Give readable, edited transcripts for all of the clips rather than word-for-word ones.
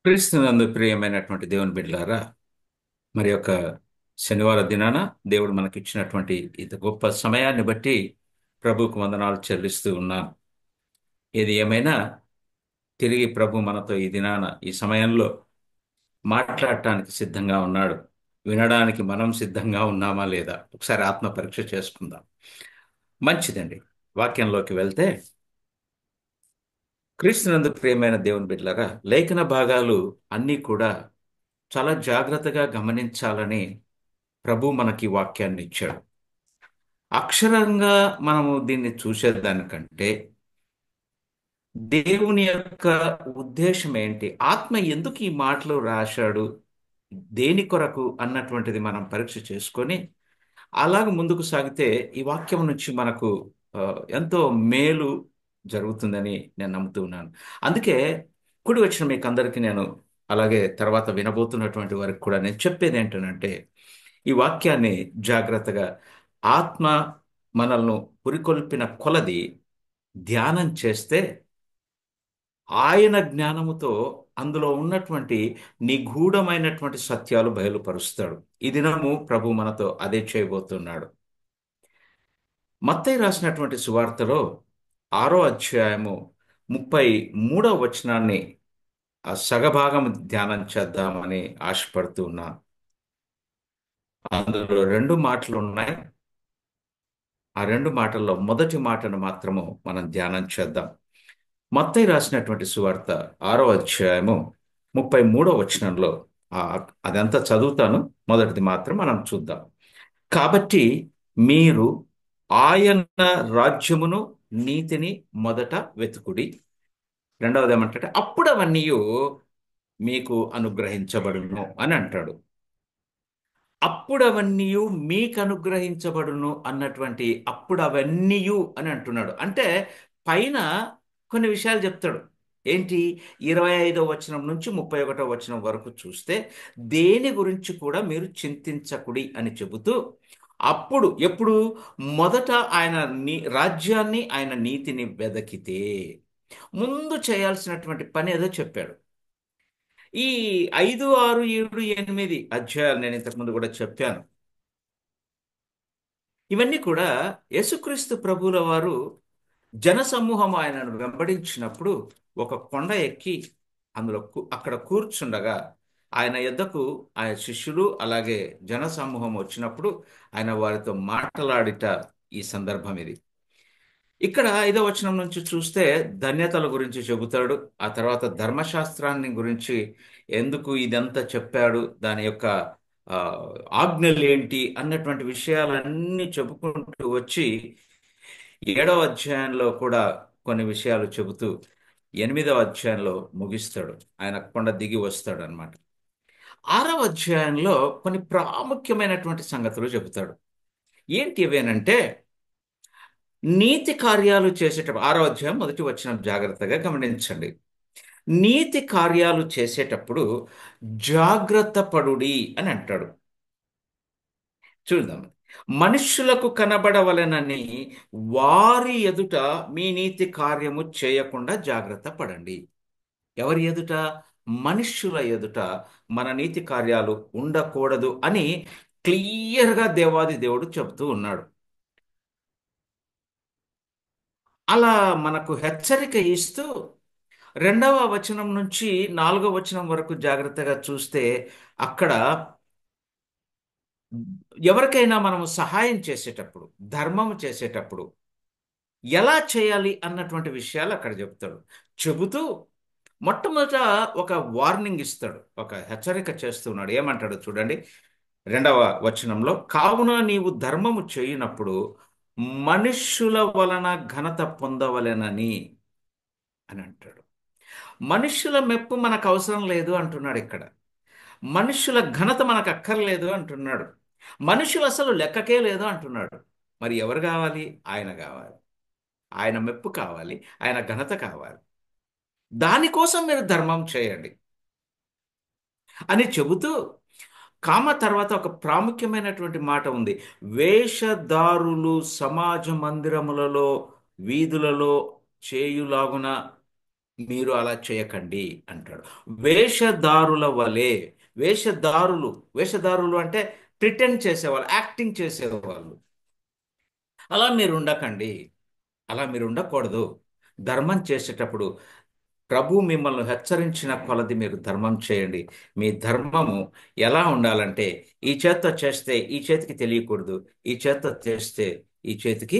క్రీస్తునందు ప్రియమైనటువంటి దేవుని బిడ్డలారా, మరి యొక్క శనివార దినాన దేవుడు మనకిచ్చినటువంటి ఇంత గొప్ప సమయాన్ని బట్టి ప్రభువుకు వందనాలు చెల్లిస్తూ ఉన్నాను. ఏది ఏమైనా తిరిగి ప్రభు మనతో ఈ దినాన ఈ సమయంలో మాట్లాడటానికి సిద్ధంగా ఉన్నాడు. వినడానికి మనం సిద్ధంగా ఉన్నామా లేదా ఒకసారి ఆత్మ పరీక్ష చేసుకుందాం. మంచిదండి. వాక్యంలోకి వెళ్తే, క్రీస్తునందు ప్రియమైన దేవుని బిడ్డలారా, లేఖన భాగాలు అన్నీ కూడా చాలా జాగ్రత్తగా గమనించాలని ప్రభు మనకి వాక్యాన్ని ఇచ్చాడు. అక్షరంగా మనము దీన్ని చూసేదానికంటే దేవుని యొక్క ఉద్దేశం ఏంటి, ఆత్మ ఎందుకు ఈ మాటలు రాశాడు, దేని కొరకు అన్నటువంటిది మనం పరీక్ష చేసుకొని అలాగ ముందుకు సాగితే ఈ వాక్యం నుంచి మనకు ఆ, ఎంతో మేలు జరుగుతుందని నేను నమ్ముతూ ఉన్నాను. అందుకే కూడి వచ్చిన మీకు అందరికీ నేను, అలాగే తర్వాత వినబోతున్నటువంటి వారికి కూడా నేను చెప్పేది ఏంటనంటే, ఈ వాక్యాన్ని జాగ్రత్తగా ఆత్మ మనల్ని పురికొల్పిన కొలది ధ్యానం చేస్తే ఆయన జ్ఞానముతో అందులో ఉన్నటువంటి నిగూఢమైనటువంటి సత్యాలు బయలుపరుస్తాడు. ఈ దినము ప్రభు మనతో అదే చేయబోతున్నాడు. మత్తయి రాసినటువంటి సువార్తలో 6వ అధ్యాయము 33వ వచనాన్ని ఆ సగభాగం ధ్యానం చేద్దామని ఆశపడుతూ ఉన్నాను. అందులో రెండు మాటలు ఉన్నాయి. ఆ రెండు మాటల్లో మొదటి మాటను మాత్రము మనం ధ్యానం చేద్దాం. మత్తయి రాసినటువంటి సువార్త 6వ అధ్యాయము 33వ వచనంలో ఆ, అదంతా చదువుతాను. మొదటిది మాత్రం మనం చూద్దాం. కాబట్టి మీరు ఆయన రాజ్యమును నీతిని మొదట వెతుకుడి. రెండవది ఏమంటే, అప్పుడు అవన్నీ మీకు అనుగ్రహించబడును అని అంటాడు. అప్పుడు అవన్నీ మీకు అనుగ్రహించబడును అన్నటువంటి అప్పుడు అవన్నీ అని అంటున్నాడు. అంటే పైన కొన్ని విషయాలు చెప్తాడు. ఏంటి? 25వ వచనం నుంచి 31వ వచనం వరకు చూస్తే దేని గురించి కూడా మీరు చింతించకుడి అని చెబుతూ, అప్పుడు ఎప్పుడు మొదట ఆయన రాజ్యాన్ని, ఆయన నీతిని వెదకితే ముందు చేయాల్సినటువంటి పని ఏదో చెప్పాడు. ఈ 5, 6, 7, 8 అధ్యాయాలు నేను ఇంతకుముందు కూడా చెప్పాను. ఇవన్నీ కూడా యేసుక్రీస్తు ప్రభువుల వారు జనసమూహం ఆయనను వెంబడించినప్పుడు ఒక కొండ ఎక్కి అందులో అక్కడ కూర్చుండగా ఆయన యొద్దకు ఆయన శిష్యులు అలాగే జనసమూహం వచ్చినప్పుడు ఆయన వారితో మాట్లాడిట ఈ సందర్భం ఇది. ఇక్కడ 5వ వచనం నుంచి చూస్తే ధన్యతల గురించి చెబుతాడు. ఆ తర్వాత ధర్మశాస్త్రాన్ని గురించి ఎందుకు ఇదంతా చెప్పాడు, దాని యొక్క ఆ, ఆజ్ఞలు ఏంటి అన్నటువంటి విషయాలన్నీ చెప్పుకుంటూ వచ్చి 7వ అధ్యాయంలో కూడా కొన్ని విషయాలు చెబుతూ 8వ అధ్యాయంలో ముగిస్తాడు. ఆయన కొండ దిగి వస్తాడు అనమాట. 6వ అధ్యాయంలో కొన్ని ప్రాముఖ్యమైనటువంటి సంగతులు చెబుతాడు. ఏంటి ఇవేనంటే, నీతి కార్యాలు చేసేటప్పుడు 6వ అధ్యాయం 1వ వచనం జాగ్రత్తగా గమనించండి. నీతి కార్యాలు చేసేటప్పుడు జాగ్రత్త పడుడి అని అంటాడు. చూద్దాం. మనుష్యులకు కనబడవలెనని వారి ఎదుట మీ నీతి కార్యము చేయకుండా జాగ్రత్త పడండి. ఎవరి ఎదుట? మనుష్యుల ఎదుట మన నీతి కార్యాలు ఉండకూడదు అని క్లియర్గా దేవాది దేవుడు చెబుతూ ఉన్నాడు. అలా మనకు హెచ్చరిక ఇస్తూ 2వ వచనం నుంచి 4వ వచనం వరకు జాగ్రత్తగా చూస్తే అక్కడ ఎవరికైనా మనము సహాయం చేసేటప్పుడు, ధర్మం చేసేటప్పుడు ఎలా చేయాలి అన్నటువంటి విషయాలు అక్కడ చెబుతాడు. చెబుతూ మొట్టమొదట ఒక వార్నింగ్ ఇస్తాడు, ఒక హెచ్చరిక చేస్తున్నాడు. ఏమంటాడు చూడండి. 2వ వచనంలో, కావున నీవు ధర్మము చేయునప్పుడు మనుష్యుల వలన ఘనత పొందవలెనని అని అంటాడు. మనుష్యుల మెప్పు మనకు అవసరం లేదు అంటున్నాడు ఇక్కడ. మనుష్యుల ఘనత మనకు అక్కర్లేదు అంటున్నాడు. మనుషులు అసలు లెక్కకే లేదు అంటున్నాడు. మరి ఎవరు కావాలి? ఆయన కావాలి. ఆయన మెప్పు కావాలి. ఆయన ఘనత కావాలి. దానికోసం మీరు ధర్మం చేయండి అని చెబుతూ, తర్వాత ఒక ప్రాముఖ్యమైనటువంటి మాట ఉంది. వేషధారులు సమాజ మందిరములలో వీధులలో చేయులాగున మీరు అలా చేయకండి అంటాడు. వేషధారుల వలె, వేషధారులు, వేషధారులు అంటే ప్రిటెండ్ చేసేవాళ్ళు, యాక్టింగ్ చేసేవాళ్ళు. అలా మీరు ఉండకండి, అలా మీరు ఉండకూడదు. ధర్మం చేసేటప్పుడు ప్రభు మిమ్మల్ని హెచ్చరించిన కొలది మీరు ధర్మం చేయండి. మీ ధర్మము ఎలా ఉండాలంటే, ఈ చేత్తో చేస్తే ఈ చేతికి తెలియకూడదు, ఈ చేత్తో చేస్తే ఈ చేతికి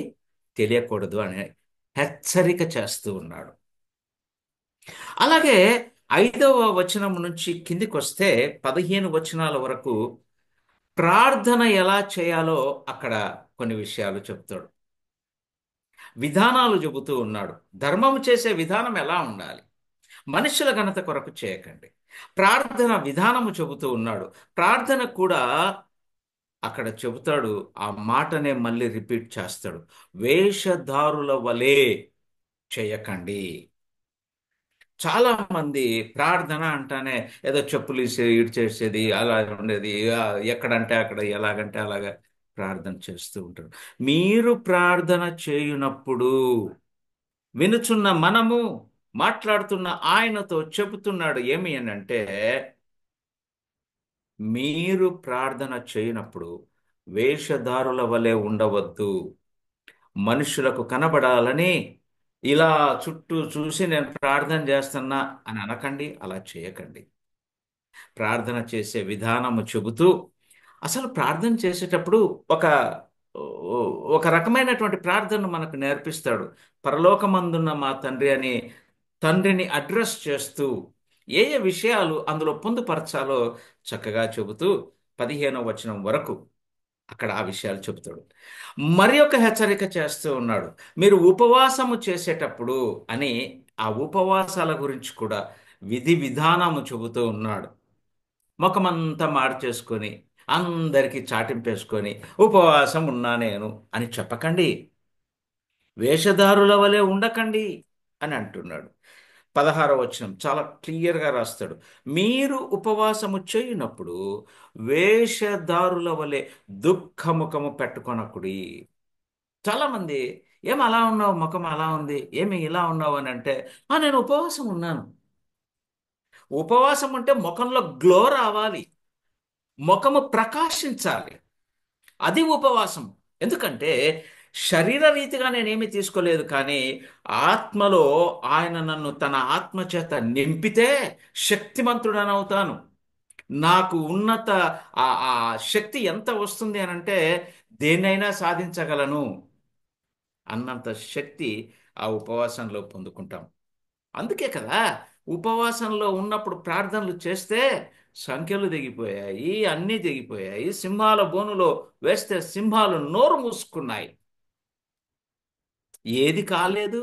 తెలియకూడదు అని హెచ్చరిక చేస్తూ ఉన్నాడు. అలాగే 5వ వచనం నుంచి కిందికి వస్తే 15 వచనాల వరకు ప్రార్థన ఎలా చేయాలో అక్కడ కొన్ని విషయాలు చెప్తాడు. విధానాలు చెబుతూ ఉన్నాడు. ధర్మం చేసే విధానం ఎలా ఉండాలి, మనుషుల ఘనత కొరకు చేయకండి. ప్రార్థన విధానము చెబుతూ ఉన్నాడు. ప్రార్థన కూడా అక్కడ చెబుతాడు. ఆ మాటనే మళ్ళీ రిపీట్ చేస్తాడు. వేషధారుల వలె చేయకండి. చాలా మంది ప్రార్థన అంటానే ఏదో చెప్పులు ఇటు చేసేది అలా ఉండేది, ఎక్కడంటే అక్కడ, ఎలాగంటే అలాగా ప్రార్థన చేస్తూ ఉంటారు. మీరు ప్రార్థన చేయునప్పుడు వినుచున్న మనము మాట్లాడుతున్న ఆయనతో చెబుతున్నాడు ఏమి అని అంటే, మీరు ప్రార్థన చేయనప్పుడు వేషధారుల వలె ఉండవద్దు. మనుషులకు కనబడాలని ఇలా చుట్టూ చూసి నేను ప్రార్థన చేస్తున్నా అని అనకండి, అలా చేయకండి. ప్రార్థన చేసే విధానము చెబుతూ, అసలు ప్రార్థన చేసేటప్పుడు ఒక ఒక రకమైనటువంటి ప్రార్థనను మనకు నేర్పిస్తాడు. పరలోకమందున్న మా తండ్రి అని తండ్రిని అడ్రస్ చేస్తూ ఏ ఏ విషయాలు అందులో పొందుపరచాలో చక్కగా చెబుతూ 15వ వచనం వరకు అక్కడ ఆ విషయాలు చెబుతాడు. మరి ఒక హెచ్చరిక చేస్తూ ఉన్నాడు. మీరు ఉపవాసము చేసేటప్పుడు అని ఆ ఉపవాసాల గురించి కూడా విధి విధానము చెబుతూ ఉన్నాడు. ముఖమంతా మార్చేసుకొని అందరికీ చాటింపేసుకొని ఉపవాసం ఉన్నా నేను అని చెప్పకండి. వేషధారుల వలె ఉండకండి అని అంటున్నాడు. 16వ వచనం చాలా క్లియర్గా రాస్తాడు. మీరు ఉపవాసము చేయునప్పుడు వేషధారుల వలె దుఃఖముఖము పెట్టుకొనకుడి. చాలా మంది, ఏం అలా ఉన్నావు, ముఖం అలా ఉంది, ఏమి ఇలా ఉన్నావు అని అంటే, నేను ఉపవాసం ఉన్నాను. ఉపవాసం ఉంటే ముఖంలో గ్లో రావాలి, ముఖము ప్రకాశించాలి. అది ఉపవాసం. ఎందుకంటే శరీర రీతిగా నేనేమి తీసుకోలేదు, కానీ ఆత్మలో ఆయన నన్ను తన ఆత్మ చేత నింపితే శక్తిమంతుడనవుతాను. నాకు ఉన్నత ఆ శక్తి ఎంత వస్తుంది అనంటే దేన్నైనా సాధించగలను అన్నంత శక్తి ఆ ఉపవాసంలో పొందుకుంటాం. అందుకే కదా ఉపవాసంలో ఉన్నప్పుడు ప్రార్థనలు చేస్తే సంఖ్యలు తెగిపోయాయి, అన్నీ తెగిపోయాయి. సింహాల బోనులో వేస్తే సింహాలు నోరు మూసుకున్నాయి. ఏది కాలేదు.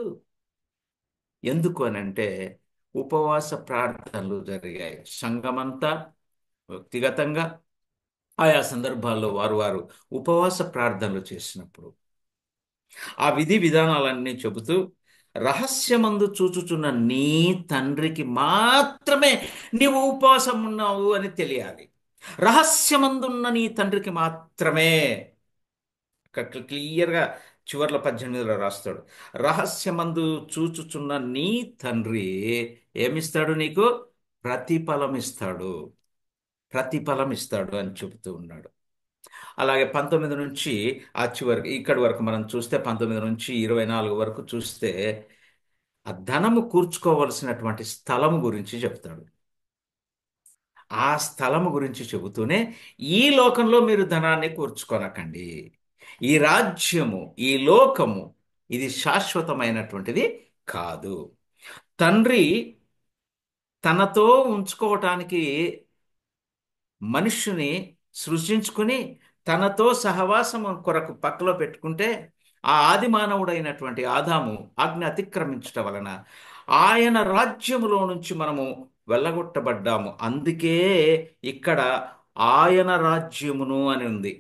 ఎందుకు అనంటే ఉపవాస ప్రార్థనలు జరిగాయి. సంఘమంతా వ్యక్తిగతంగా ఆయా సందర్భాల్లో వారు వారు ఉపవాస ప్రార్థనలు చేసినప్పుడు ఆ విధి విధానాలన్నీ చెబుతూ, రహస్యమందు చూచుచున్న నీ తండ్రికి మాత్రమే నీవు ఉపవాసం ఉన్నావు అని తెలియాలి. రహస్యమందున్న నీ తండ్రికి మాత్రమే. క్లియర్గా చివర్ల 18లో రాస్తాడు. రహస్యమందు చూచుచున్న నీ తండ్రి ఏమిస్తాడు నీకు? ప్రతిఫలం ఇస్తాడు, ప్రతిఫలం ఇస్తాడు అని చెబుతూ ఉన్నాడు. అలాగే 19 నుంచి ఆ చివరికి ఇక్కడి వరకు మనం చూస్తే, 19 నుంచి 24 వరకు చూస్తే ఆ ధనము కూర్చుకోవలసినటువంటి స్థలము గురించి చెప్తాడు. ఆ స్థలము గురించి చెబుతూనే ఈ లోకంలో మీరు ధనాన్ని కూర్చుకొనకండి. ఈ రాజ్యము, ఈ లోకము ఇది శాశ్వతమైనటువంటిది కాదు. తండ్రి తనతో ఉంచుకోవటానికి మనుష్యుని సృష్టించుకుని తనతో సహవాసము కొరకు పక్కలో పెట్టుకుంటే, ఆ ఆది మానవుడైనటువంటి ఆదాము ఆజ్ఞ అతిక్రమించటం వలన ఆయన రాజ్యములో నుంచి మనము వెళ్ళగొట్టబడ్డాము. అందుకే ఇక్కడ ఆయన రాజ్యమును అని ఉంది.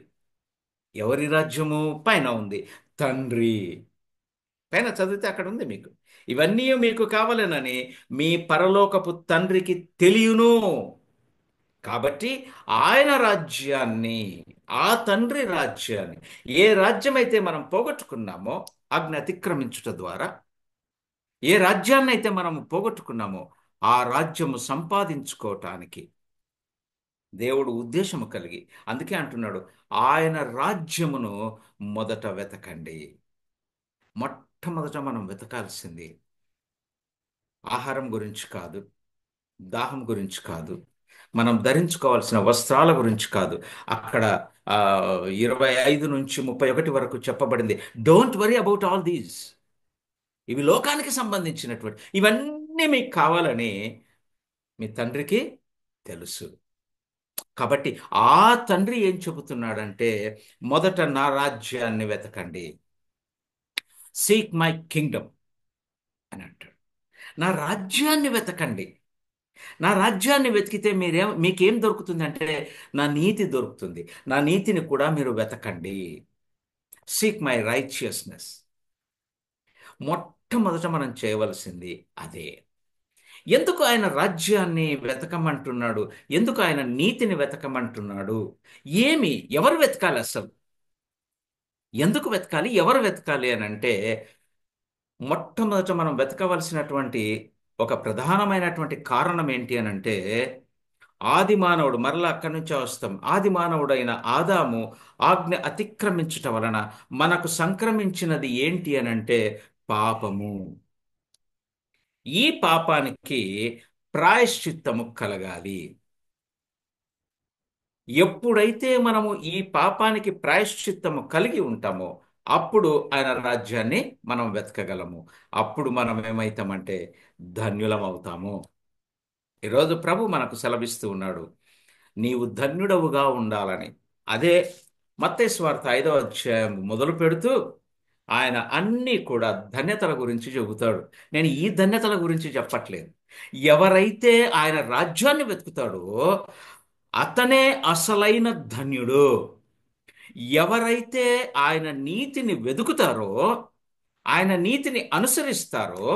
ఎవరి రాజ్యము? పైన ఉంది. తండ్రి పైన చదివితే అక్కడ ఉంది మీకు. ఇవన్నీ మీకు కావాలనని మీ పరలోకపు తండ్రికి తెలియను. కాబట్టి ఆయన రాజ్యాన్ని, ఆ తండ్రి రాజ్యాన్ని, ఏ రాజ్యమైతే మనం పోగొట్టుకున్నామో ఆజ్ఞ అతిక్రమించుట ద్వారా, ఏ రాజ్యాన్నైతే మనము పోగొట్టుకున్నామో ఆ రాజ్యము సంపాదించుకోవటానికి దేవుడు ఉద్దేశము కలిగి అందుకే అంటున్నాడు, ఆయన రాజ్యమును మొదట వెతకండి. మొట్టమొదట మనం వెతకాల్సింది ఆహారం గురించి కాదు, దాహం గురించి కాదు, మనం ధరించుకోవాల్సిన వస్త్రాల గురించి కాదు. అక్కడ 25 నుంచి 31 వరకు చెప్పబడింది, don't worry about all these. ఇవి లోకానికి సంబంధించినటువంటి, ఇవన్నీ మీకు కావాలని మీ తండ్రికి తెలుసు. కాబట్టి ఆ తండ్రి ఏం చెబుతున్నాడంటే, మొదట నా రాజ్యాన్ని వెతకండి, సీక్ మై కింగ్డమ్ అని అంటాడు. నా రాజ్యాన్ని వెతకండి. నా రాజ్యాన్ని వెతికితే మీకేం దొరుకుతుందంటే నా నీతి దొరుకుతుంది. నా నీతిని కూడా మీరు వెతకండి. Seek my righteousness. మొట్టమొదట మనం చేయవలసింది అదే. ఎందుకు ఆయన రాజ్యాన్ని వెతకమంటున్నాడు? ఎందుకు ఆయన నీతిని వెతకమంటున్నాడు? ఏమి, ఎవరు వెతకాలి అసలు? ఎందుకు వెతకాలి, ఎవరు వెతకాలి అని అంటే, మొట్టమొదట మనం వెతకవలసినటువంటి ఒక ప్రధానమైనటువంటి కారణం ఏంటి అని అంటే, ఆది మానవుడు, మరలా అక్కడి నుంచే వస్తాం, ఆది మానవుడైన ఆదాము ఆజ్ఞ అతిక్రమించుట వలన మనకు సంక్రమించినది ఏంటి అని అంటే పాపము. ఈ పాపానికి ప్రాయశ్చిత్తము కలగాలి. ఎప్పుడైతే మనము ఈ పాపానికి ప్రాయశ్చిత్తము కలిగి ఉంటామో అప్పుడు ఆయన రాజ్యాన్ని మనం వెతకగలము. అప్పుడు మనం ఏమవుతామంటే ధన్యులం అవుతాము. ఈరోజు ప్రభు మనకు సెలవిస్తూ ఉన్నాడు, నీవు ధన్యుడవుగా ఉండాలని. అదే మత్తయి సువార్త 5వ అధ్యాయం మొదలు పెడుతూ ఆయన అన్నీ కూడా ధన్యతల గురించి చెబుతాడు. నేను ఈ ధన్యతల గురించి చెప్పట్లేదు. ఎవరైతే ఆయన రాజ్యాన్ని వెతుకుతాడో అతనే అసలైన ధన్యుడు. ఎవరైతే ఆయన నీతిని వెతుకుతారో, ఆయన నీతిని అనుసరిస్తారో,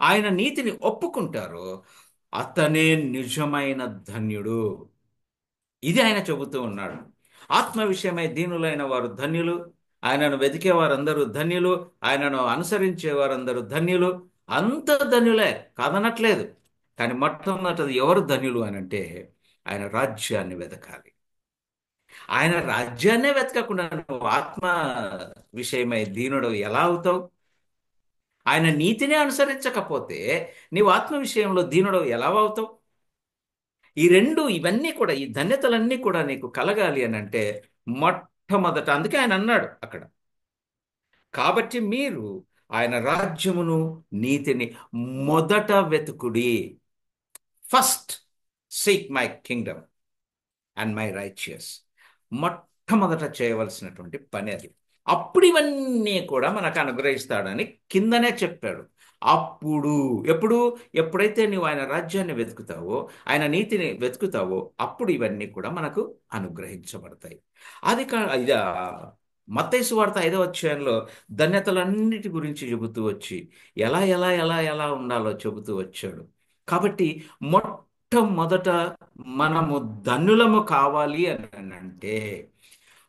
ఆయన నీతిని ఒప్పుకుంటారో అతనే నిజమైన ధన్యుడు. ఇది ఆయన చెబుతూ ఉన్నాడు. ఆత్మ విషయమై దీనులైన వారు ధన్యులు, ఆయనను వెతికే వారందరూ ధన్యులు, ఆయనను అనుసరించే వారందరూ ధన్యులు. అంత ధన్యులే, కాదనట్లేదు. కానీ మొట్టమొదటిది ఎవరు ధన్యులు అని అంటే ఆయన రాజ్యాన్ని వెతకాలి. ఆయన రాజ్యాన్నే వెతకకుండా నువ్వు ఆత్మ విషయమై దీనుడు ఎలా అవుతావు? ఆయన నీతిని అనుసరించకపోతే నీవు ఆత్మ విషయంలో దీనుడు ఎలా అవుతావు? ఈ రెండు, ఇవన్నీ కూడా, ఈ ధన్యతలన్నీ కూడా నీకు కలగాలి అని అంటే మొట్టమొదట, అందుకే ఆయన అన్నాడు అక్కడ, కాబట్టి మీరు ఆయన రాజ్యమును నీతిని మొదట వెతుకుడి. First seek my kingdom and my righteous. మొట్టమొదట చేయవలసినటువంటి పని అది. అప్పుడు ఇవన్నీ కూడా మనకు అనుగ్రహిస్తాడని కిందనే చెప్పాడు. అప్పుడు ఎప్పుడు, ఎప్పుడైతే నువ్వు ఆయన రాజ్యాన్ని వెతుకుతావో, ఆయన నీతిని వెతుకుతావో అప్పుడు ఇవన్నీ కూడా మనకు అనుగ్రహించబడతాయి. అది ఇది మత్తయి సువార్త 5వ అధ్యాయంలో ధన్యతలన్నిటి గురించి చెబుతూ వచ్చి ఎలా ఎలా ఎలా ఎలా ఉండాలో చెబుతూ వచ్చాడు. కాబట్టి మొట్టమొదట మనము ధన్యులము కావాలి అని అంటే,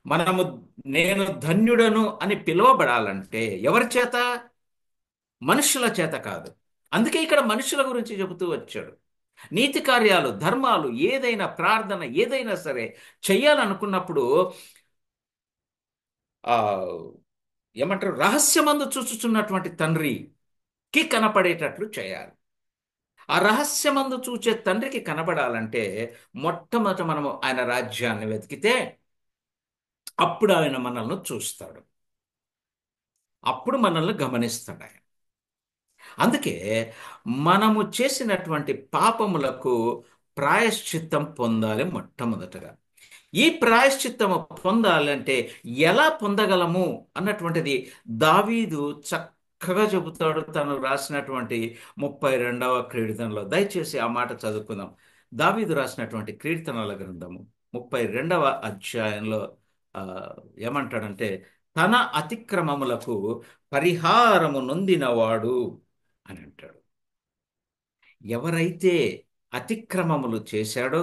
మనము నేను ధన్యుడను అని పిలువబడాలంటే ఎవరి చేత? మనుషుల చేత కాదు. అందుకే ఇక్కడ మనుషుల గురించి చెబుతూ వచ్చాడు. నీతి కార్యాలు, ధర్మాలు, ఏదైనా ప్రార్థన ఏదైనా సరే చెయ్యాలనుకున్నప్పుడు ఆ ఏమంటారు, రహస్యమందు చూచుచున్నటువంటి తండ్రికి కనపడేటట్లు చేయాలి. ఆ రహస్యమందు చూచే తండ్రికి కనబడాలంటే మొట్టమొదట మనము ఆయన రాజ్యాన్ని వెతికితే అప్పుడు ఆయన మనల్ని చూస్తాడు, అప్పుడు మనల్ని గమనిస్తాడు ఆయన. అందుకే మనము చేసినటువంటి పాపములకు ప్రాయశ్చిత్తం పొందాలి మొట్టమొదటగా. ఈ ప్రాయశ్చిత్తము పొందాలంటే ఎలా పొందగలము అన్నటువంటిది దావీదు చక్కగా చెబుతాడు తను రాసినటువంటి 32వ కీర్తనలో. దయచేసి ఆ మాట చదువుకుందాం. దావీదు రాసినటువంటి కీర్తనల గ్రంథము 32వ అధ్యాయంలో ఆ, ఏమంటాడంటే, తన అతిక్రమములకు పరిహారము నొందినవాడు అని అంటాడు. ఎవరైతే అతిక్రమములు చేశాడో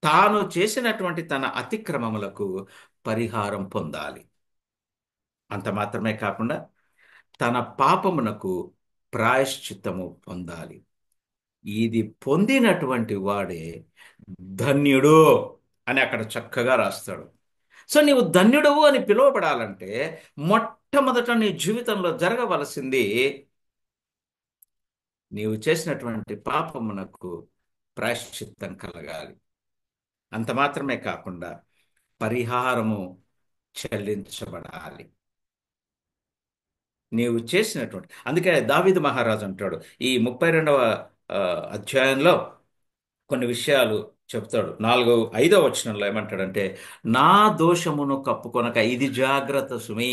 తాను చేసినటువంటి తన అతిక్రమములకు పరిహారం పొందాలి. అంత మాత్రమే కాకుండా తన పాపమునకు ప్రాయశ్చిత్తము పొందాలి. ఇది పొందినటువంటి వాడే ధన్యుడు అని అక్కడ చక్కగా రాస్తాడు. సో నీవు ధన్యుడవు అని పిలువబడాలంటే మొట్టమొదట నీ జీవితంలో జరగవలసింది నీవు చేసినటువంటి పాపమునకు ప్రాయశ్చిత్తం కలగాలి. అంత మాత్రమే కాకుండా పరిహారము చెల్లించబడాలి. నీవు చేసినటువంటి, అందుకే దావీదు మహారాజు అంటాడు ఈ 32వ అధ్యాయంలో కొన్ని విషయాలు చెప్తాడు. 5వ వచనంలో ఏమంటాడంటే, నా దోషమును కప్పుకొనక ఇది జాగ్రత్త సుమి.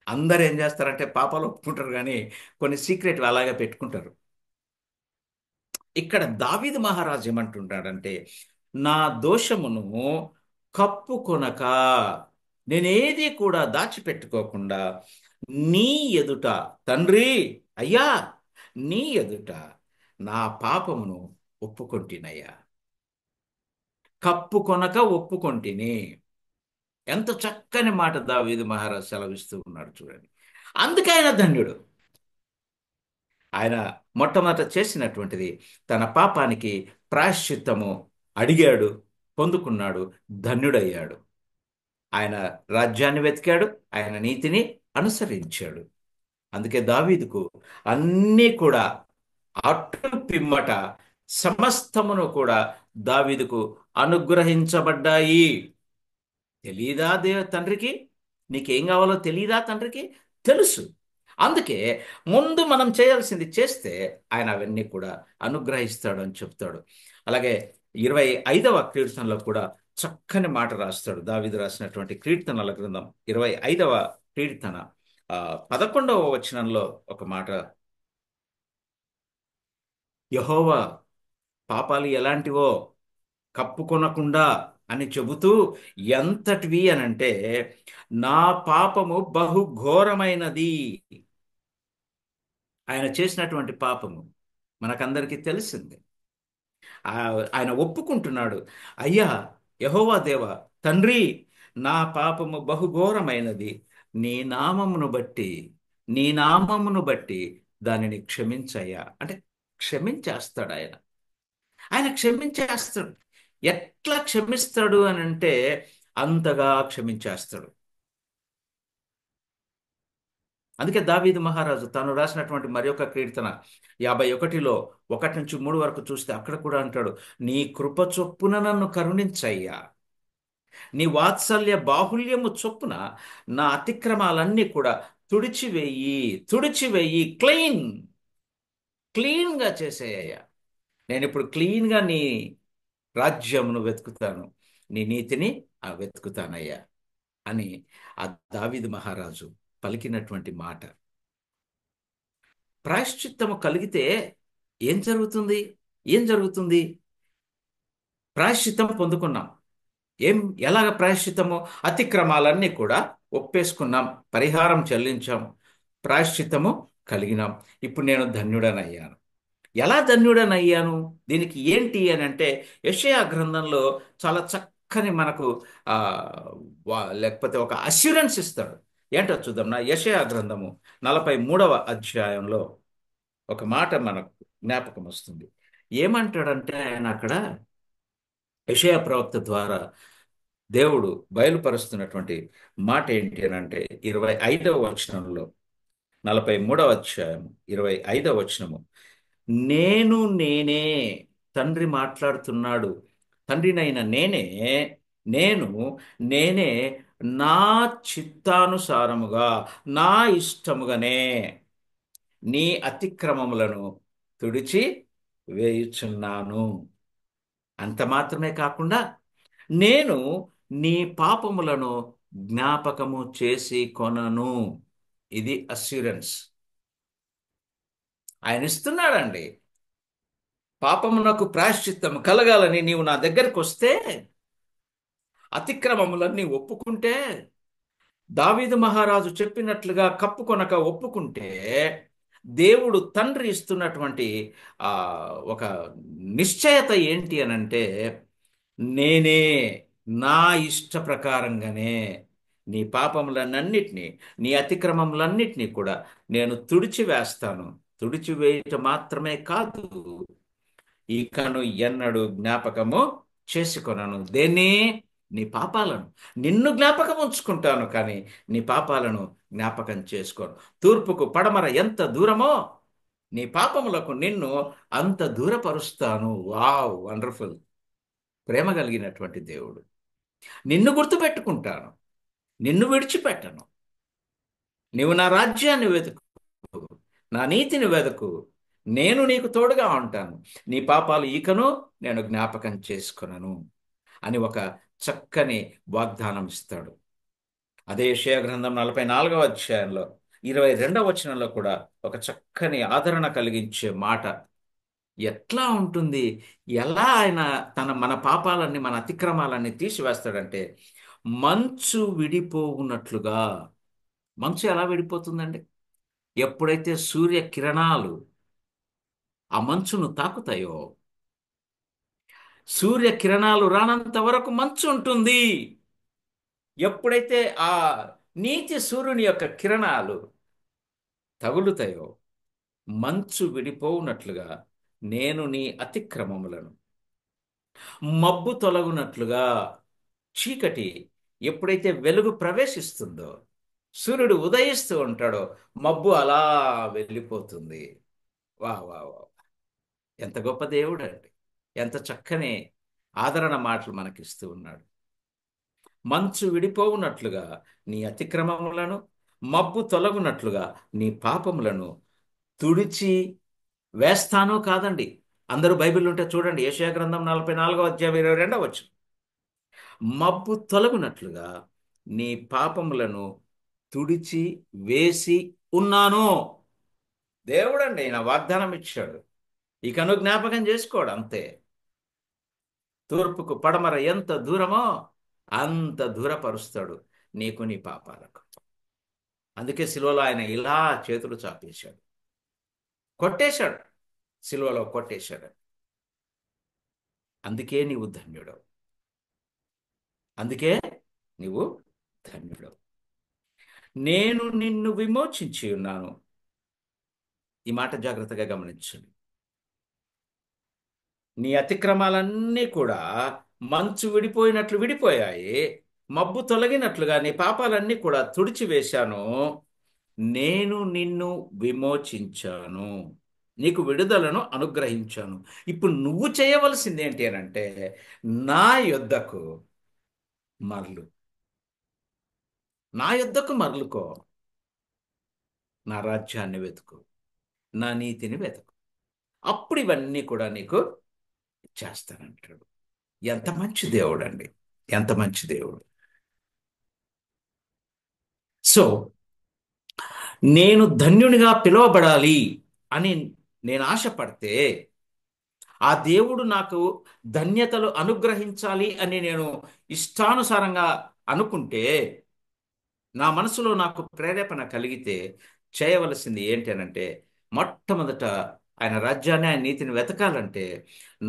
అందరు ఏం చేస్తారంటే పాపాలు ఒప్పుకుంటారు కానీ కొన్ని సీక్రెట్ అలాగే పెట్టుకుంటారు. ఇక్కడ దావీదు మహారాజు ఏమంటున్నాడంటే, నా దోషమును కప్పుకొనక, నేనేది కూడా దాచిపెట్టుకోకుండా నీ ఎదుట, తండ్రి, అయ్యా, నీ ఎదుట నా పాపమును ఒప్పుకొంటినయ్యా. కప్పుకొనక ఒప్పుకొంటిని. ఎంత చక్కని మాట దావీదు మహారాజు సెలవిస్తూ ఉన్నాడు చూడండి. అందుకే ఆయన ధన్యుడు. ఆయన మొట్టమొదట చేసినటువంటిది తన పాపానికి ప్రాయశ్చిత్తము అడిగాడు, పొందుకున్నాడు, ధన్యుడయ్యాడు. ఆయన రాజ్యాన్ని వెతికాడు, ఆయన నీతిని అనుసరించాడు. అందుకే దావీదుకు అన్నీ కూడా అటు పిమ్మట సమస్తమును కూడా దావీదుకు అనుగ్రహించబడ్డాయి. తెలీదా తండ్రికి? నీకేం కావాలో తెలీదా తండ్రికి? తెలుసు. అందుకే ముందు మనం చేయాల్సింది చేస్తే ఆయన అవన్నీ కూడా అనుగ్రహిస్తాడు అని చెప్తాడు. అలాగే 25వ కీర్తనలో కూడా చక్కని మాట రాస్తాడు. దావీదు రాసినటువంటి కీర్తనల గ్రంథం 25వ కీర్తన 11వ వచనంలో ఒక మాట, యెహోవా పాపాలు ఎలాంటివో కప్పుకొనకుండా అని చెబుతూ, ఎంతటివి అనంటే, నా పాపము బహుఘోరమైనది. ఆయన చేసినటువంటి పాపము మనకందరికీ తెలిసింది. ఆయన ఒప్పుకుంటున్నాడు, అయ్యా యెహోవా దేవ, తండ్రి, నా పాపము బహుఘోరమైనది. నీ నామమును బట్టి, నీ నామమును బట్టి దానిని క్షమించయ్యా అంటే క్షమించేస్తాడు ఆయన. ఆయన క్షమించేస్తాడు. ఎట్లా క్షమిస్తాడు అని అంటే అంతగా క్షమించేస్తాడు. అందుకే దావీదు మహారాజు తాను రాసినటువంటి మరి ఒక కీర్తన 51లో 1 నుంచి 3 వరకు చూస్తే అక్కడ కూడా అంటాడు, నీ కృప చొప్పున నన్ను కరుణించయ్యా, నీ వాత్సల్య బాహుల్యము చొప్పున నా అతిక్రమాలన్నీ కూడా తుడిచివేయి, తుడిచివేయి, క్లీన్గా చేసేయ్యా. నేను ఇప్పుడు క్లీన్గా నీ రాజ్యమును వెతుకుతాను, నీ నీతిని వెతుకుతానయ్యా అని ఆ దావీదు మహారాజు పలికినటువంటి మాట. ప్రాయశ్చిత్తము కలిగితే ఏం జరుగుతుంది? ఏం జరుగుతుంది? ప్రాయశ్చిత్తం పొందుకున్నాం. ఎలాగ ప్రాయశ్చిత్తము? అతిక్రమాలన్నీ కూడా ఒప్పేసుకున్నాం, పరిహారం చెల్లించాం, ప్రాయశ్చిత్తము కలిగినాం. ఇప్పుడు నేను ధన్యుడనయ్యాను. ఎలా ధన్యుడనయ్యాను? దీనికి ఏంటి అని అంటే యెషయా గ్రంథంలో చాలా చక్కని మనకు ఆ లేకపోతే ఒక అష్యూరెన్స్ ఇస్తాడు. ఏంటో చూద్దాం. నా యెషయా గ్రంథము 43వ అధ్యాయంలో ఒక మాట మనకు జ్ఞాపకం వస్తుంది. ఏమంటాడంటే ఆయన అక్కడ యెషయా ప్రవక్త ద్వారా దేవుడు బయలుపరుస్తున్నటువంటి మాట ఏంటి అని అంటే 25వ వచనంలో, 43వ అధ్యాయం 25వ వచనము, నేనే, తండ్రి మాట్లాడుతున్నాడు, తండ్రినైన నేను నేనే నా చిత్తానుసారముగా, నా ఇష్టముగానే నీ అతిక్రమములను తుడిచి వేయుచున్నాను. అంత మాత్రమే కాకుండా నేను నీ పాపములను జ్ఞాపకము చేసి కొనను. ఇది అస్యూరెన్స్ ఆయన ఇస్తున్నాడండి. పాపమునకు ప్రాయశ్చిత్తం కలగాలని నీవు నా దగ్గరకు వస్తే, అతిక్రమములన్నీ ఒప్పుకుంటే, దావీదు మహారాజు చెప్పినట్లుగా కప్పుకొనక ఒప్పుకుంటే, దేవుడు తండ్రి ఇస్తున్నటువంటి ఆ ఒక నిశ్చయత ఏంటి అనంటే, నేనే నా ఇష్ట ప్రకారంగానే నీ పాపములన్నిటినీ, నీ అతిక్రమములన్నిటినీ కూడా నేను తుడిచివేస్తాను. తుడిచివేయటం మాత్రమే కాదు, ఇకను ఎన్నడూ జ్ఞాపకము చేసుకొనను. దేన్ని? నీ పాపాలను. నిన్ను జ్ఞాపకం ఉంచుకుంటాను, కానీ నీ పాపాలను జ్ఞాపకం చేసుకోను. తూర్పుకు పడమర ఎంత దూరమో నీ పాపములకు నిన్ను అంత దూరపరుస్తాను. Wow, wonderful! ప్రేమ కలిగినటువంటి దేవుడు. నిన్ను గుర్తుపెట్టుకుంటాను, నిన్ను విడిచిపెట్టను. నీవు నా రాజ్యాన్ని వెతుకు, నా నీతిని వెతుకు, నేను నీకు తోడుగా ఉంటాను. నీ పాపాలు ఇకను నేను జ్ఞాపకం చేసుకొనను అని ఒక చక్కని వాగ్దానం ఇస్తాడు. అదే యెషయా గ్రంథం 44వ అధ్యాయంలో 22వ వచనంలో కూడా ఒక చక్కని ఆదరణ కలిగించే మాట. ఎట్లా ఉంటుంది? ఎలా ఆయన మన పాపాలన్నీ, మన అతిక్రమాలన్నీ తీసివేస్తాడంటే, మంచు విడిపోవునట్లుగా. మంచు ఎలా విడిపోతుందండి? ఎప్పుడైతే సూర్యకిరణాలు ఆ మంచును తాకుతాయో, సూర్యకిరణాలు రానంత వరకు మంచు ఉంటుంది. ఎప్పుడైతే ఆ నీతి సూర్యుని యొక్క కిరణాలు తగులుతాయో, మంచు విడిపోవునట్లుగా నేను నీ అతిక్రమములను, మబ్బు తొలగునట్లుగా, చీకటి ఎప్పుడైతే వెలుగు ప్రవేశిస్తుందో, సూర్యుడు ఉదయిస్తూ ఉంటాడో, మబ్బు అలా వెళ్ళిపోతుంది. వా వా వా! ఎంత గొప్ప దేవుడు అండి! ఎంత చక్కని ఆదరణ మాటలు మనకిస్తూ ఉన్నాడు. మంచు విడిపోవునట్లుగా నీ అతిక్రమములను, మబ్బు తొలగునట్లుగా నీ పాపములను తుడిచి వేస్తాను కాదండి. అందరూ బైబిల్ ఉంటే చూడండి, యెషయా గ్రంథం 44వ అధ్యాయం 22వ వచనం. మబ్బు తొలగునట్లుగా నీ పాపములను తుడిచి వేసి ఉన్నాను. దేవుడండి నా వాగ్దానం ఇచ్చాడు. ఇకను జ్ఞాపకం చేసుకోడు, అంతే. తూర్పుకు పడమర ఎంత దూరమో అంత దూరపరుస్తాడు నీకు, నీ పాపాలకు. అందుకే సిలువలో ఆయన ఇలా చేతులు చాపేశాడు, కొట్టేశాడు, సిలువలో కొట్టేశాడు. అందుకే నీవు ధన్యుడవు. అందుకే నీవు ధన్యుడవు. నేను నిన్ను విమోచించి ఉన్నాను. ఈ మాట జాగ్రత్తగా గమనించండి. నీ అతిక్రమాలన్నీ కూడా మంచు విడిపోయినట్లు విడిపోయాయి. మబ్బు తొలగినట్లుగా నీ పాపాలన్నీ కూడా తుడిచివేశాను. నేను నిన్ను విమోచించాను, నీకు విడుదలను అనుగ్రహించాను. ఇప్పుడు నువ్వు చేయవలసింది ఏంటి అని అంటే, నా యొద్దకు మరలు, నా యొద్దకు మరలుకో, నా రాజ్యాన్ని వెతుకు, నా నీతిని వెతుకు. అప్పుడు ఇవన్నీ కూడా నీకు చేస్తానంటాడు. ఎంత మంచి దేవుడు అండి! ఎంత మంచి దేవుడు! సో నేను ధన్యునిగా పిలువబడాలి అని నేను ఆశపడితే, ఆ దేవుడు నాకు ధన్యతలు అనుగ్రహించాలి అని నేను ఇష్టానుసారంగా అనుకుంటే, నా మనసులో నాకు ప్రేరేపణ కలిగితే, చేయవలసింది ఏంటి అనంటే, మొట్టమొదట ఆయన రాజ్యాన్ని, ఆయన నీతిని వెతకాలంటే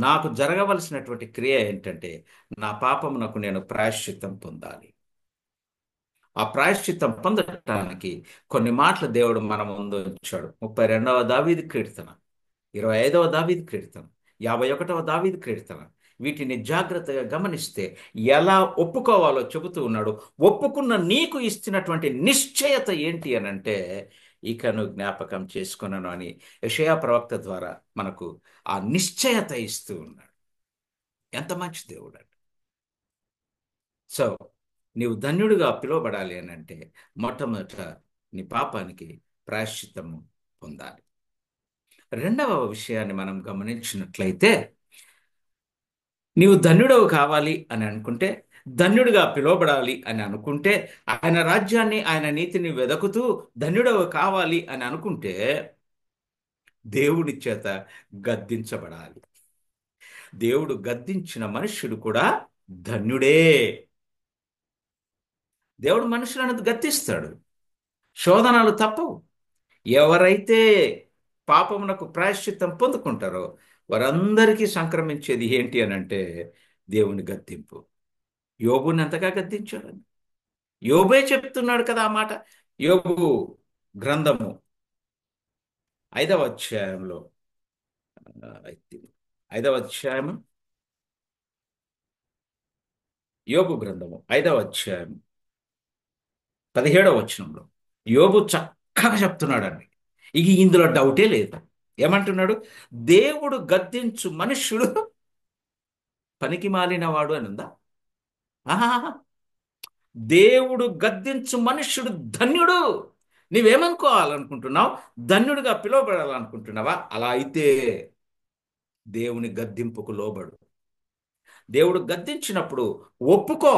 నాకు జరగవలసినటువంటి క్రియ ఏంటంటే, నా పాపమునకు నేను ప్రాయశ్చిత్తం పొందాలి. ఆ ప్రాయశ్చిత్తం పొందటానికి కొన్ని మాటలు దేవుడు మన ముందు ఉంచాడు. 32వ దావీదు కీర్తన, 25వ దావీదు కీర్తన, 51వ దావీదు కీర్తన. వీటిని జాగ్రత్తగా గమనిస్తే ఎలా ఒప్పుకోవాలో చెబుతూ ఉన్నాడు. ఒప్పుకున్న నీకు ఇస్తున్నటువంటి నిశ్చయత ఏంటి అనంటే, ఇకను జ్ఞాపకం చేసుకున్నాను అని యెషయా ప్రవక్త ద్వారా మనకు ఆ నిశ్చయత ఇస్తూ ఉన్నాడు. ఎంత మంచి దేవుడు అండి! సో నీవు ధన్యుడిగా పిలువబడాలి అని అంటే, మొట్టమొదట నీ పాపానికి ప్రాయశ్చిత్తము పొందాలి. రెండవ విషయాన్ని మనం గమనించినట్లయితే, నీవు ధన్యుడవు కావాలి అని అనుకుంటే, ధన్యుడిగా పిలువబడాలి అని అనుకుంటే, ఆయన రాజ్యాన్ని, ఆయన నీతిని వెదకుతూ ధన్యుడవు కావాలి అని అనుకుంటే, దేవుడి చేత గద్దించబడాలి. దేవుడు గద్దించిన మనుష్యుడు కూడా ధన్యుడే. దేవుడు మనుషులను గద్దిస్తాడు, శోధనలు తప్పవు. ఎవరైతే పాపమునకు ప్రాయశ్చిత్తం పొందుకుంటారో వారందరికీ సంక్రమించేది ఏంటి అని అంటే, దేవుని గద్దింపు. యోబుని ఎంతగా గద్దించాడు. యోబే చెప్తున్నాడు కదా ఆ మాట. యోబు గ్రంథము 5వ అధ్యాయంలో, ఐ థింక్ 5వ అధ్యాయము, యోబు గ్రంథము 5వ అధ్యాయం 17వ వచనంలో యోబు చక్కగా చెప్తున్నాడండి. ఇక ఇందులో డౌటే లేదు. ఏమంటున్నాడు? దేవుడు గద్దించు మనుష్యుడు పనికి మాలినవాడు అని ఉందా? ఆహా! దేవుడు గద్దించు మనుష్యుడు ధన్యుడు. నీవేమనుకోవాలనుకుంటున్నావు? ధన్యుడిగా పిలువబడాలనుకుంటున్నావా? అలా అయితే దేవుని గద్దింపుకు లోబడు. దేవుడు గద్దించినప్పుడు ఒప్పుకో.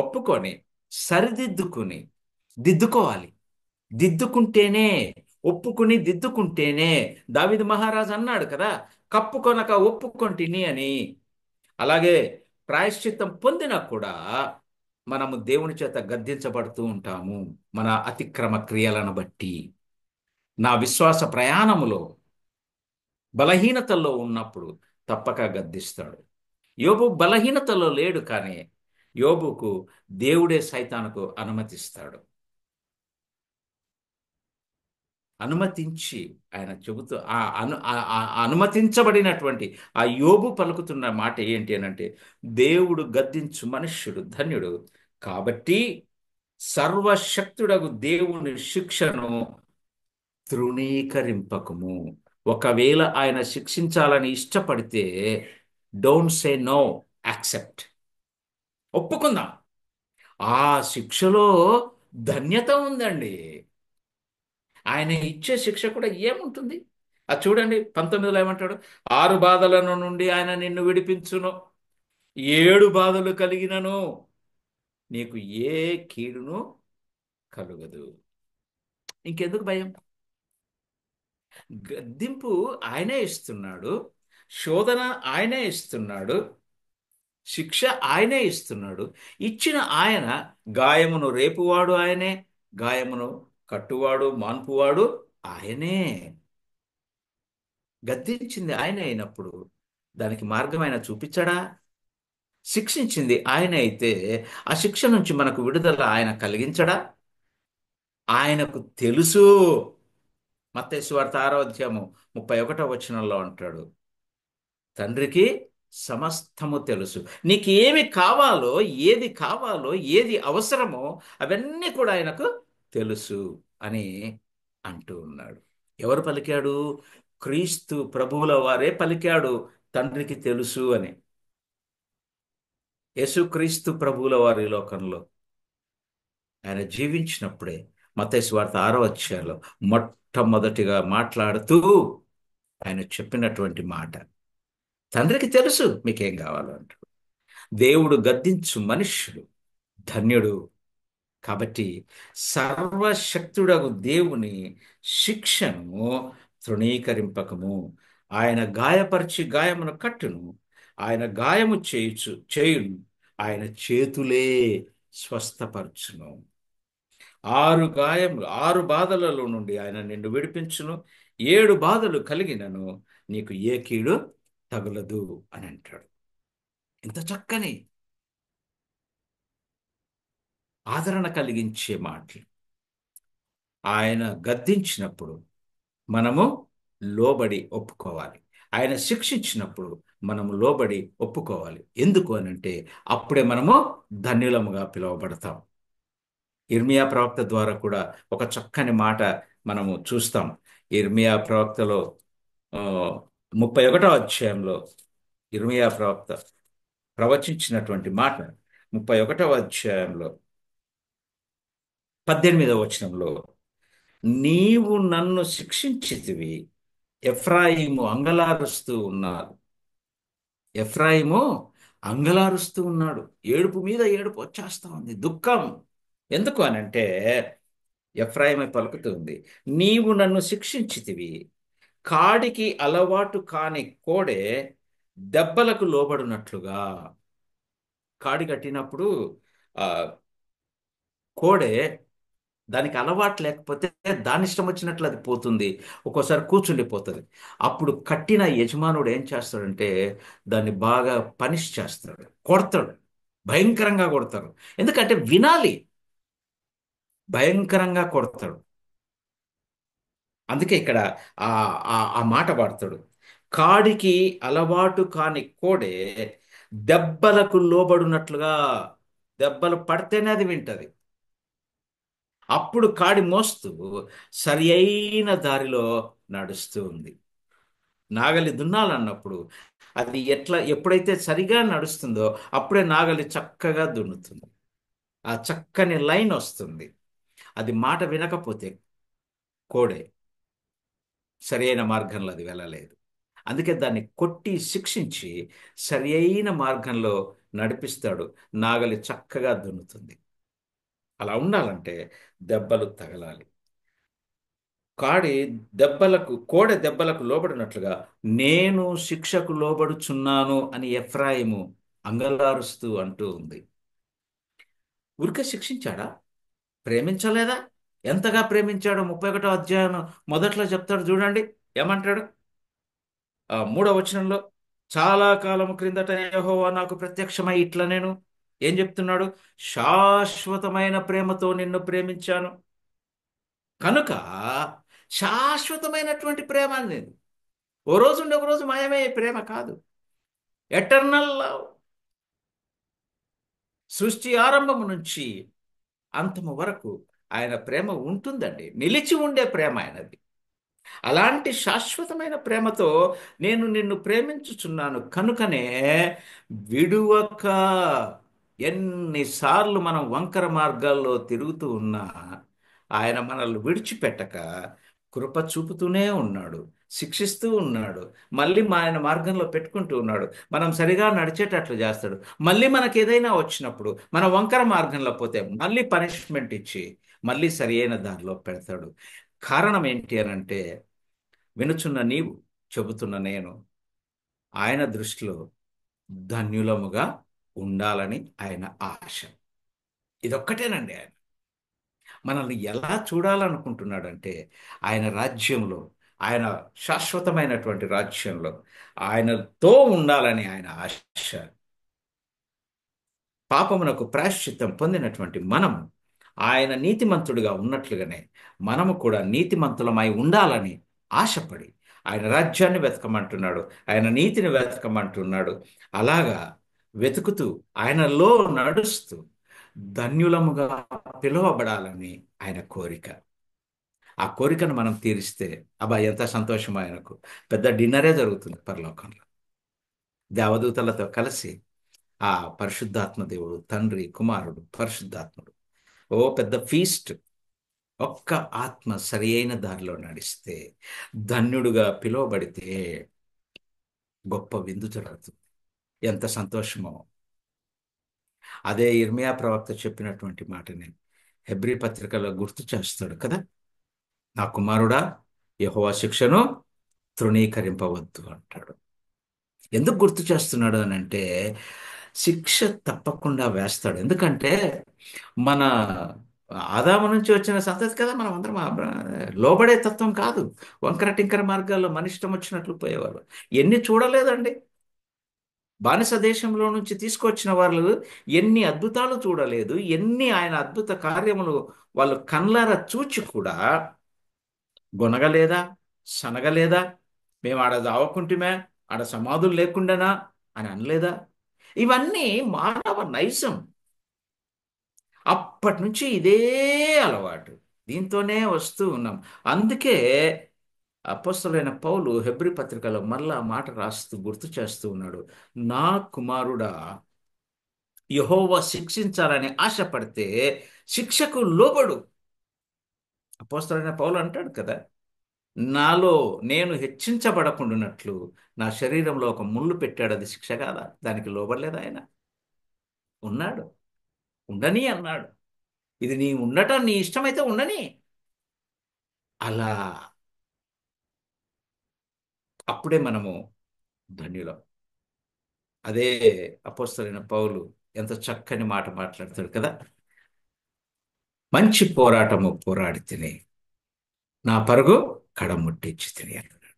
ఒప్పుకొని సరిదిద్దుకుని దిద్దుకోవాలి. దిద్దుకుంటేనే, ఒప్పుకుని దిద్దుకుంటేనే. దావీదు మహారాజు అన్నాడు కదా, కప్పుకొనక ఒప్పుకొంటిని అని. అలాగే ప్రాయశ్చిత్తం పొందినా కూడా మనము దేవుని చేత గద్దించబడుతూ ఉంటాము, మన అతిక్రమ క్రియలను బట్టి. నా విశ్వాస ప్రయాణములో బలహీనతల్లో ఉన్నప్పుడు తప్పక గద్దిస్తాడు. యోబు బలహీనతలో లేడు, కానీ యోబుకు దేవుడే సైతానుకు అనుమతిస్తాడు. అనుమతించి ఆయన చెబుతూ ఆ అనుమతించబడినటువంటి ఆ యోబు పలుకుతున్న మాట ఏంటి అని అంటే, దేవుడు గద్దించు మనుష్యుడు ధన్యుడు. కాబట్టి సర్వశక్తుడగు దేవుని శిక్షను తృణీకరింపకము. ఒకవేళ ఆయన శిక్షించాలని ఇష్టపడితే, డోంట్ సే నో, యాక్సెప్ట్. ఒప్పుకుందాం. ఆ శిక్షలో ధన్యత ఉందండి. ఆయన ఇచ్చే శిక్ష కూడా ఏముంటుంది? అది చూడండి, 19లో ఏమంటాడు? 6 బాధలను నుండి ఆయన నిన్ను విడిపించును, 7 బాధలు కలిగినను నీకు ఏ కీడును కలుగదు. ఇంకెందుకు భయం? గద్దింపు ఆయనే ఇస్తున్నాడు, శోధన ఆయనే ఇస్తున్నాడు, శిక్ష ఆయనే ఇస్తున్నాడు. ఇచ్చిన ఆయన గాయమును రేపువాడు ఆయనే, గాయమును కట్టువాడు మాన్పువాడు ఆయనే. గద్దించింది ఆయనే అయినప్పుడు దానికి మార్గం ఆయన చూపించడా? శిక్షించింది ఆయన అయితే ఆ శిక్ష నుంచి మనకు విడుదల ఆయన కలిగించడా? ఆయనకు తెలుసు. మత్తయి సువార్త 6వ అధ్యాయము 31వ వచనంలో అంటాడు, తండ్రికి సమస్తము తెలుసు. నీకు ఏమి కావాలో, ఏది కావాలో, ఏది అవసరమో అవన్నీ కూడా ఆయనకు తెలుసు అని అంటూ ఉన్నాడు. ఎవరు పలికాడు? క్రీస్తు ప్రభువుల వారే పలికాడు, తండ్రికి తెలుసు అని. యేసుక్రీస్తు ప్రభువుల వారి లోకంలో ఆయన జీవించినప్పుడే మత్తయి సువార్త 6వ అధ్యాయంలో మొట్టమొదటిగా మాట్లాడుతూ ఆయన చెప్పినటువంటి మాట, తండ్రికి తెలుసు మీకేం కావాలో అంటాడు. దేవుడు గద్దించు మనుష్యుడు ధన్యుడు. కాబట్టి సర్వశక్తుడగు దేవుని శిక్షను తృణీకరింపకము. ఆయన గాయపరిచి గాయమును కట్టును, ఆయన గాయము చేయును, ఆయన చేతులే స్వస్థపరచును. 6 బాధలలో నుండి ఆయన నిన్ను విడిపించును, 7 బాధలు కలిగినను నీకు ఏ కీడు తగులదు అని అంటాడు. ఇంత చక్కని ఆదరణ కలిగించే మాటలు. ఆయన గద్దించినప్పుడు మనము లోబడి ఒప్పుకోవాలి. ఆయన శిక్షించినప్పుడు మనము లోబడి ఒప్పుకోవాలి. ఎందుకు అనంటే అప్పుడే మనము ధన్యులముగా పిలువబడతాం. ఇర్మియా ప్రవక్త ద్వారా కూడా ఒక చక్కని మాట మనము చూస్తాం. ఇర్మియా ప్రవక్తలో ఆ, 31వ అధ్యాయంలో ఇర్మియా ప్రవక్త ప్రవచించినటువంటి మాట, 31వ అధ్యాయంలో 18వ వచనంలో, నీవు నన్ను శిక్షించితివి, ఎఫ్రాయిము అంగలారుస్తూ ఉన్నారు. ఎఫ్రాయిము అంగలారుస్తూ ఉన్నాడు. ఏడుపు మీద ఏడుపు వచ్చేస్తా ఉంది, దుఃఖం. ఎందుకు అనంటే ఎఫ్రాయిమే పలుకుతుంది, నీవు నన్ను శిక్షించితివి, కాడికి అలవాటు కాని కోడె దెబ్బలకు లోబడినట్లుగా. కాడి కట్టినప్పుడు ఆ కోడె దానికి అలవాటు లేకపోతే దాని ఇష్టం వచ్చినట్లు అది పోతుంది, ఒక్కోసారి కూర్చుండిపోతుంది. అప్పుడు కట్టిన యజమానుడు ఏం చేస్తాడంటే దాన్ని బాగా పనిష్ చేస్తాడు, కొడతాడు. భయంకరంగా కొడతారు. ఎందుకంటే వినాలి. భయంకరంగా కొడతాడు. అందుకే ఇక్కడ ఆ మాట వాడతాడు. కాడికి అలవాటు కాని కోడే దెబ్బలకు లోబడినట్లుగా, దెబ్బలు పడితేనే అది వింటది. అప్పుడు కాడి మోస్తూ సరి అయిన దారిలో నడుస్తూ ఉంది. నాగలి దున్నాలన్నప్పుడు అది ఎప్పుడైతే సరిగా నడుస్తుందో అప్పుడే నాగలి చక్కగా దున్నుతుంది. ఆ చక్కని లైన్ వస్తుంది. అది మాట వినకపోతే కోడే సరి అయిన మార్గంలో అది వెళ్ళలేదు. అందుకే దాన్ని కొట్టి శిక్షించి సరి అయిన మార్గంలో నడిపిస్తాడు. నాగలి చక్కగా దున్నుతుంది. అలా ఉండాలంటే దెబ్బలు తగలాలి. కోడె దెబ్బలకు లోబడినట్లుగా నేను శిక్షకు లోబడుచున్నాను అని ఎఫ్రాయిము అంగలారుస్తూ అంటూ ఉంది. ఊరికే శిక్షించాడా? ప్రేమించలేదా? ఎంతగా ప్రేమించాడో 31వ అధ్యాయం మొదట్లో చెప్తాడు చూడండి. ఏమంటాడు? 3వ వచనంలో, చాలా కాలము క్రిందట యెహోవా నాకు ప్రత్యక్షమై ఇట్లా నేను ఏం చెప్తున్నాడు? శాశ్వతమైన ప్రేమతో నిన్ను ప్రేమించాను కనుక. శాశ్వతమైనటువంటి ప్రేమ అనేది ఓ రోజు ఉండి ఒక రోజు మాయమయ్యే ప్రేమ కాదు. Eternal love. సృష్టి ఆరంభము నుంచి అంతము వరకు ఆయన ప్రేమ ఉంటుందండి. నిలిచి ఉండే ప్రేమ ఆయనది. అలాంటి శాశ్వతమైన ప్రేమతో నేను నిన్ను ప్రేమించుచున్నాను కనుకనే విడువక. ఎన్నిసార్లు మనం వంకర మార్గాల్లో తిరుగుతూ ఉన్నా ఆయన మనల్ని విడిచిపెట్టక కృప చూపుతూనే ఉన్నాడు. శిక్షిస్తూ ఉన్నాడు. మళ్ళీ ఆయన మార్గంలో పెట్టుకుంటూ ఉన్నాడు. మనం సరిగా నడిచేటట్లు చేస్తాడు. మళ్ళీ మనకి ఏదైనా వచ్చినప్పుడు మన వంకర మార్గంలో పోతే మళ్ళీ పనిష్మెంట్ ఇచ్చి మళ్ళీ సరి అయిన దారిలో పెడతాడు. కారణం ఏంటి అనంటే, వినుచున్న నీవు, చెబుతున్న నేను ఆయన దృష్టిలో ధన్యులముగా ఉండాలని ఆయన ఆశ. ఇదొక్కటేనండి. ఆయన మనల్ని ఎలా చూడాలనుకుంటున్నాడంటే, ఆయన రాజ్యంలో, ఆయన శాశ్వతమైనటువంటి రాజ్యంలో ఆయనతో ఉండాలని ఆయన ఆశ. పాపమునకు ప్రాయశ్చిత్తం పొందినటువంటి మనము ఆయన నీతిమంతుడిగా ఉన్నట్లుగానే మనము కూడా నీతిమంతులమై ఉండాలని ఆశపడి ఆయన రాజ్యాన్ని వెతకమంటున్నాడు. ఆయన నీతిని వెతకమంటున్నాడు. అలాగా వెతుకుతూ ఆయనలో నడుస్తూ ధన్యులముగా పిలువబడాలని ఆయన కోరిక. ఆ కోరికను మనం తీరిస్తే అబ్బా ఎంత సంతోషం ఆయనకు. పెద్ద డిన్నరే జరుగుతుంది పరలోకంలో దేవదూతలతో కలిసి. ఆ పరిశుద్ధాత్మ దేవుడు, తండ్రి, కుమారుడు, పరిశుద్ధాత్ముడు, ఓ పెద్ద ఫీస్ట్. ఒక్క ఆత్మ సరి అయిన దారిలో నడిస్తే, ధన్యుడుగా పిలువబడితే గొప్ప విందు జరుగుతుంది. ఎంత సంతోషమో. అదే ఇర్మియా ప్రవక్త చెప్పినటువంటి మాటని హెబ్రీ పత్రికలో గుర్తు చేస్తాడు కదా. నా కుమారుడా, యెహోవా శిక్షను తృణీకరింపవద్దు అంటాడు. ఎందుకు గుర్తు చేస్తున్నాడు అని అంటే, శిక్ష తప్పకుండా వేస్తాడు. ఎందుకంటే మన ఆదాము నుంచి వచ్చిన సంతతి కదా మనం అందరం. లోబడే తత్వం కాదు. వంకర టింకర మార్గాల్లో మన ఇష్టం వచ్చినట్లు పోయేవారు. ఎన్ని చూడలేదండి. బానిస దేశంలో నుంచి తీసుకొచ్చిన వాళ్ళు ఎన్ని అద్భుతాలు చూడలేదు. ఎన్ని ఆయన అద్భుత కార్యములు వాళ్ళు కళ్ళారా చూచి కూడా గొనగలేదా, సనగలేదా? మేము ఆడ దావకుంటిమే, ఆడ సమాధులు లేకుండానా అని అనలేదా? ఇవన్నీ మానవ నైజం. అప్పటి నుంచి ఇదే అలవాటు. దీంతోనే వస్తూ ఉన్నాం. అందుకే అపోస్తలుడైన పౌలు హెబ్రీ పత్రికలో మళ్ళా ఆ మాట రాస్తూ గుర్తు చేస్తూ ఉన్నాడు. నా కుమారుడా, యెహోవా శిక్షించాలని ఆశపడితే శిక్షకు లోబడు. అపోస్తలుడైన పౌలు అంటాడు కదా, నాలో నేను హెచ్చించబడకుండానట్లు నా శరీరంలో ఒక ముళ్ళు పెట్టాడు. అది శిక్ష కాదా? దానికి లోబడలేదు ఆయన. ఉన్నాడు. ఉండని అన్నాడు. ఇది నీ ఉండటం నీ ఇష్టమైతే ఉండని. అలా అప్పుడే మనము ధన్యులం. అదే అపోస్తలుడైన పౌలు ఎంత చక్కని మాట మాట్లాడతాడు కదా. మంచి పోరాటము పోరాడి తిని నా పరుగు కడముట్టించి తిని అన్నాడు.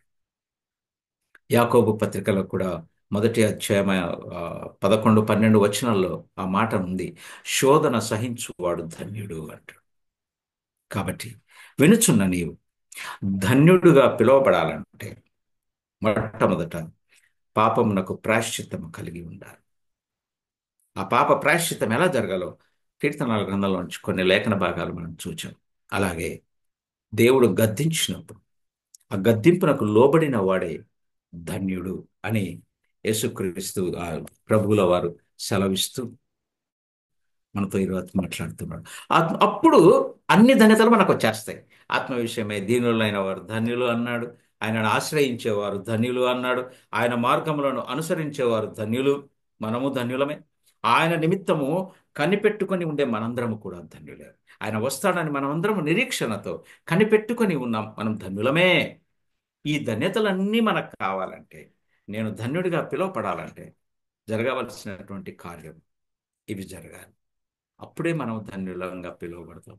యాకోబు పత్రికలో కూడా మొదటి అధ్యాయం 11, 12 వచనాల్లో ఆ మాట ఉంది. శోధన సహించువాడు ధన్యుడు అంటాడు. కాబట్టి వినుచున్న నీవు ధన్యుడుగా పిలువబడాలంటే మొట్టమొదట పాపమునకు ప్రాయశ్చిత్తము కలిగి ఉండాలి. ఆ పాప ప్రాయశ్చిత్తం ఎలా జరగాలో కీర్తనల గ్రంథంలో నుంచి కొన్ని లేఖన భాగాలు మనం చూచాం. అలాగే దేవుడు గద్దించినప్పుడు ఆ గద్దింపునకు లోబడిన వాడే ధన్యుడు అని యేసుక్రీస్తు ఆ ప్రభువుల వారు సెలవిస్తూ మనతో ఈరోజు మాట్లాడుతున్నాడు. అప్పుడు అన్ని ధన్యతలు మనకు వచ్చేస్తాయి. ఆత్మ విషయమే దీనులైన వారు ధన్యులు అన్నాడు. ఆయనను ఆశ్రయించేవారు ధన్యులు అన్నాడు. ఆయన మార్గములను అనుసరించేవారు ధన్యులు. మనము ధన్యులమే. ఆయన నిమిత్తము కనిపెట్టుకొని ఉండే మనందరము కూడా ధన్యులే. ఆయన వస్తాడని మనమందరము నిరీక్షణతో కనిపెట్టుకొని ఉన్నాం. మనం ధన్యులమే. ఈ ధన్యతలన్నీ మనకు కావాలంటే, నేను ధన్యుడిగా పిలువపడాలంటే జరగవలసినటువంటి కార్యం ఇవి జరగాలి. అప్పుడే మనం ధన్యులంగా పిలువబడతాం.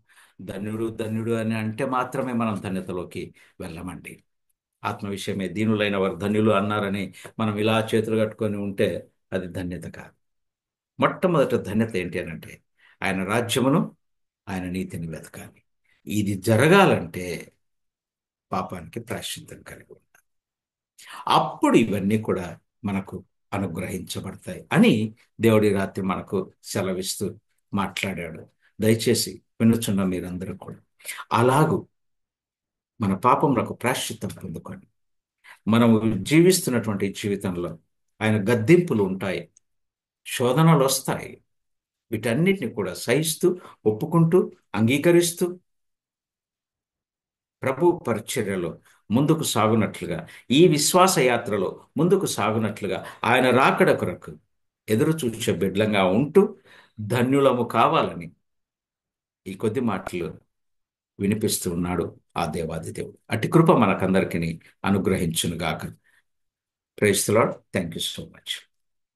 ధన్యుడు ధన్యుడు అని అంటే మాత్రమే మనం ధన్యతలోకి వెళ్ళమండి. ఆత్మ విషయమే దీనులైన వారు ధన్యులు అన్నారని మనం ఇలా చేతులు కట్టుకొని ఉంటే అది ధన్యత కాదు. మొట్టమొదటి ధన్యత ఏంటి అని అంటే ఆయన రాజ్యమును, ఆయన నీతిని వెతకాలి. ఇది జరగాలంటే పాపానికి ప్రాయశ్చిత్తం కలిగి ఉండాలి. అప్పుడు ఇవన్నీ కూడా మనకు అనుగ్రహించబడతాయి అని దేవుడి రాత్రి మనకు సెలవిస్తూ మాట్లాడాడు. దయచేసి వినుచున్న మీరందరూ కూడా అలాగూ మన పాపములకు ప్రాయశ్చిత్తం పొందుకోండి. మనము జీవిస్తున్నటువంటి జీవితంలో ఆయన గద్దింపులు ఉంటాయి, శోధనలు వస్తాయి. వీటన్నిటిని కూడా సహిస్తూ, ఒప్పుకుంటూ, అంగీకరిస్తూ ప్రభు పరిచర్యలో ముందుకు సాగునట్లుగా, ఈ విశ్వాస యాత్రలో ముందుకు సాగునట్లుగా ఆయన రాకడ కొరకు ఎదురు చూచే బిడ్డలంగా ఉంటూ ధన్యులము కావాలని ఈ కొద్ది మాటలు వినిపిస్తూ ఉన్నాడు ఆ దేవాది దేవుడు. అట్టి కృప మనకందరికీ అనుగ్రహించునుగాక. Praise the Lord. Thank you so much.